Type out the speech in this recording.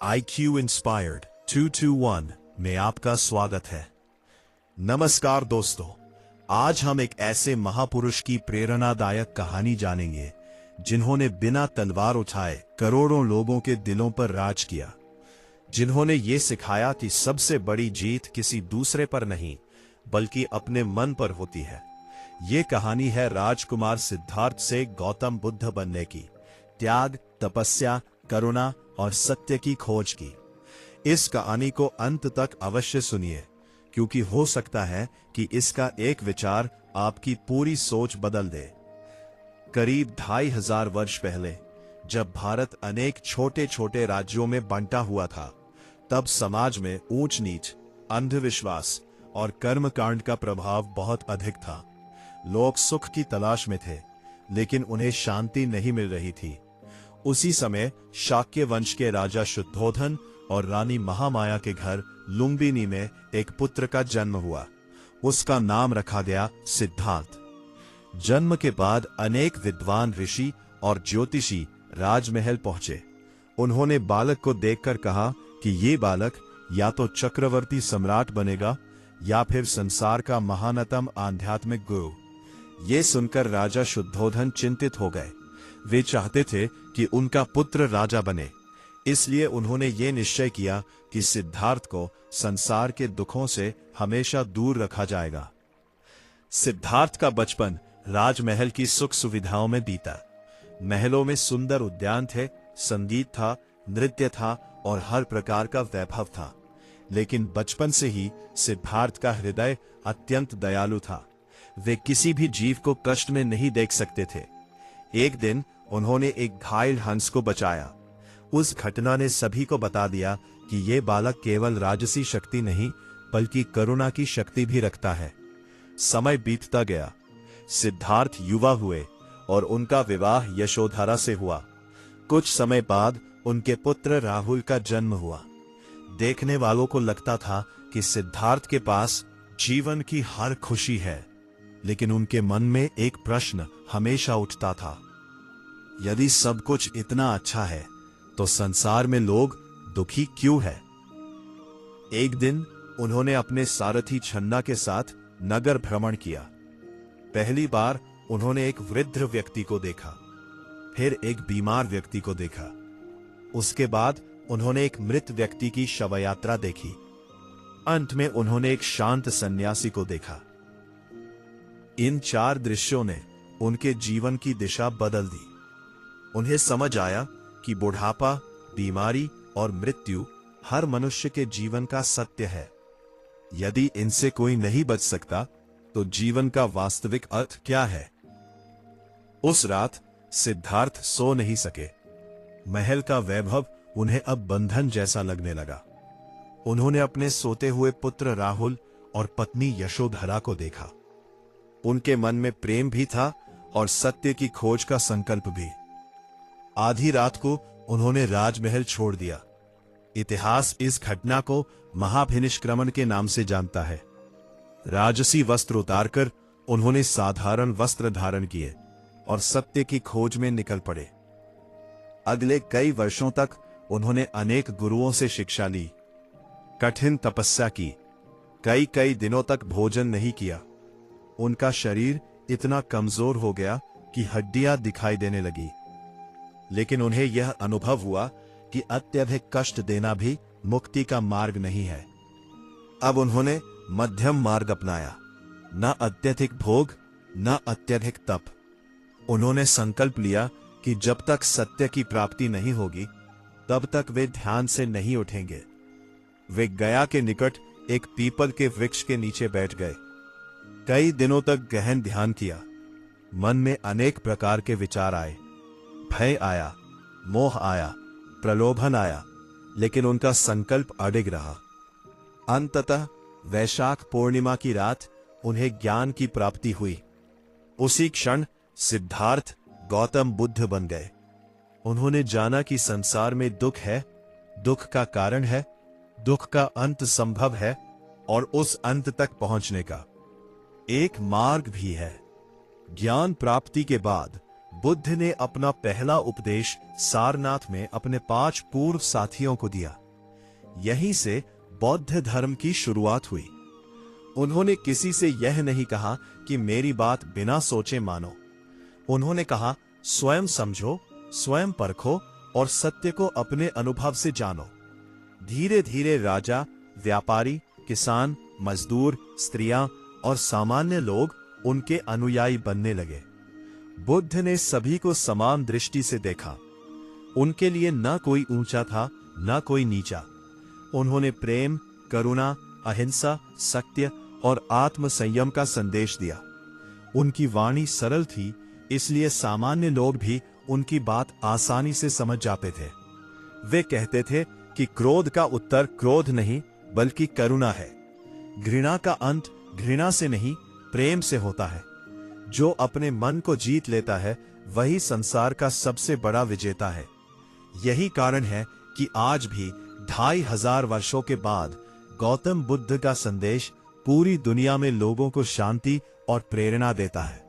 IQ inspired 221 में आपका स्वागत है। नमस्कार दोस्तों, आज हम एक ऐसे महापुरुष की प्रेरणादायक कहानी जानेंगे जिन्होंने बिना तलवार उठाए करोड़ों लोगों के दिलों पर राज किया, जिन्होंने ये सिखाया कि सबसे बड़ी जीत किसी दूसरे पर नहीं बल्कि अपने मन पर होती है। ये कहानी है राजकुमार सिद्धार्थ से गौतम बुद्ध बनने की, त्याग, तपस्या, करुणा और सत्य की खोज की। इस कहानी को अंत तक अवश्य सुनिए, क्योंकि हो सकता है कि इसका एक विचार आपकी पूरी सोच बदल दे। करीब 2500 वर्ष पहले, जब भारत अनेक छोटे छोटे राज्यों में बंटा हुआ था, तब समाज में ऊंच नीच, अंधविश्वास और कर्मकांड का प्रभाव बहुत अधिक था। लोग सुख की तलाश में थे, लेकिन उन्हें शांति नहीं मिल रही थी। उसी समय शाक्य वंश के राजा शुद्धोधन और रानी महामाया के घर लुम्बिनी में एक पुत्र का जन्म हुआ। उसका नाम रखा गया सिद्धार्थ। जन्म के बाद अनेक विद्वान ऋषि और ज्योतिषी राजमहल पहुंचे। उन्होंने बालक को देखकर कहा कि ये बालक या तो चक्रवर्ती सम्राट बनेगा या फिर संसार का महानतम आध्यात्मिक गुरु। ये सुनकर राजा शुद्धोधन चिंतित हो गए। वे चाहते थे कि उनका पुत्र राजा बने, इसलिए उन्होंने ये निश्चय किया कि सिद्धार्थ को संसार के दुखों से हमेशा दूर रखा जाएगा। सिद्धार्थ का बचपन राजमहल की सुख सुविधाओं में बीता। महलों में सुंदर उद्यान थे, संगीत था, नृत्य था और हर प्रकार का वैभव था। लेकिन बचपन से ही सिद्धार्थ का हृदय अत्यंत दयालु था। वे किसी भी जीव को कष्ट में नहीं देख सकते थे। एक दिन उन्होंने एक घायल हंस को बचाया। उस घटना ने सभी को बता दिया कि ये बालक केवल राजसी शक्ति नहीं बल्कि करुणा की शक्ति भी रखता है। समय बीतता गया। सिद्धार्थ युवा हुए और उनका विवाह यशोधरा से हुआ। कुछ समय बाद उनके पुत्र राहुल का जन्म हुआ। देखने वालों को लगता था कि सिद्धार्थ के पास जीवन की हर खुशी है, लेकिन उनके मन में एक प्रश्न हमेशा उठता था, यदि सब कुछ इतना अच्छा है तो संसार में लोग दुखी क्यों है? एक दिन उन्होंने अपने सारथी छन्ना के साथ नगर भ्रमण किया। पहली बार उन्होंने एक वृद्ध व्यक्ति को देखा, फिर एक बीमार व्यक्ति को देखा। उसके बाद उन्होंने एक मृत व्यक्ति की शवयात्रा देखी। अंत में उन्होंने एक शांत सन्यासी को देखा। इन 4 दृश्यों ने उनके जीवन की दिशा बदल दी। उन्हें समझ आया कि बुढ़ापा, बीमारी और मृत्यु हर मनुष्य के जीवन का सत्य है। यदि इनसे कोई नहीं बच सकता तो जीवन का वास्तविक अर्थ क्या है? उस रात सिद्धार्थ सो नहीं सके। महल का वैभव उन्हें अब बंधन जैसा लगने लगा। उन्होंने अपने सोते हुए पुत्र राहुल और पत्नी यशोधरा को देखा। उनके मन में प्रेम भी था और सत्य की खोज का संकल्प भी। आधी रात को उन्होंने राजमहल छोड़ दिया। इतिहास इस घटना को महाभिनिष्क्रमण के नाम से जानता है। राजसी वस्त्र उतारकर उन्होंने साधारण वस्त्र धारण किए और सत्य की खोज में निकल पड़े। अगले कई वर्षों तक उन्होंने अनेक गुरुओं से शिक्षा ली, कठिन तपस्या की, कई दिनों तक भोजन नहीं किया। उनका शरीर इतना कमजोर हो गया कि हड्डियां दिखाई देने लगी। लेकिन उन्हें यह अनुभव हुआ कि अत्यधिक कष्ट देना भी मुक्ति का मार्ग नहीं है। अब उन्होंने मध्यम मार्ग अपनाया, न अत्यधिक भोग न अत्यधिक तप। उन्होंने संकल्प लिया कि जब तक सत्य की प्राप्ति नहीं होगी तब तक वे ध्यान से नहीं उठेंगे। वे गया के निकट एक पीपल के वृक्ष के नीचे बैठ गए। कई दिनों तक गहन ध्यान किया। मन में अनेक प्रकार के विचार आए। भय आया, मोह आया, प्रलोभन आया, लेकिन उनका संकल्प अडिग रहा। अंततः वैशाख पूर्णिमा की रात उन्हें ज्ञान की प्राप्ति हुई। उसी क्षण सिद्धार्थ गौतम बुद्ध बन गए। उन्होंने जाना कि संसार में दुख है, दुख का कारण है, दुख का अंत संभव है और उस अंत तक पहुंचने का एक मार्ग भी है। ज्ञान प्राप्ति के बाद बुद्ध ने अपना पहला उपदेश सारनाथ में अपने 5 पूर्व साथियों को दिया। यहीं से बौद्ध धर्म की शुरुआत हुई। उन्होंने किसी से यह नहीं कहा कि मेरी बात बिना सोचे मानो। उन्होंने कहा, स्वयं समझो, स्वयं परखो और सत्य को अपने अनुभव से जानो। धीरे धीरे राजा, व्यापारी, किसान, मजदूर, स्त्रियां और सामान्य लोग उनके अनुयायी बनने लगे। बुद्ध ने सभी को समान दृष्टि से देखा। उनके लिए न कोई ऊंचा था, न कोई नीचा। उन्होंने प्रेम, करुणा, अहिंसा, सत्य और आत्म संयम का संदेश दिया। उनकी वाणी सरल थी, इसलिए सामान्य लोग भी उनकी बात आसानी से समझ जाते थे। वे कहते थे कि क्रोध का उत्तर क्रोध नहीं बल्कि करुणा है। घृणा का अंत घृणा से नहीं, प्रेम से होता है। जो अपने मन को जीत लेता है वही संसार का सबसे बड़ा विजेता है। यही कारण है कि आज भी 2500 वर्षों के बाद गौतम बुद्ध का संदेश पूरी दुनिया में लोगों को शांति और प्रेरणा देता है।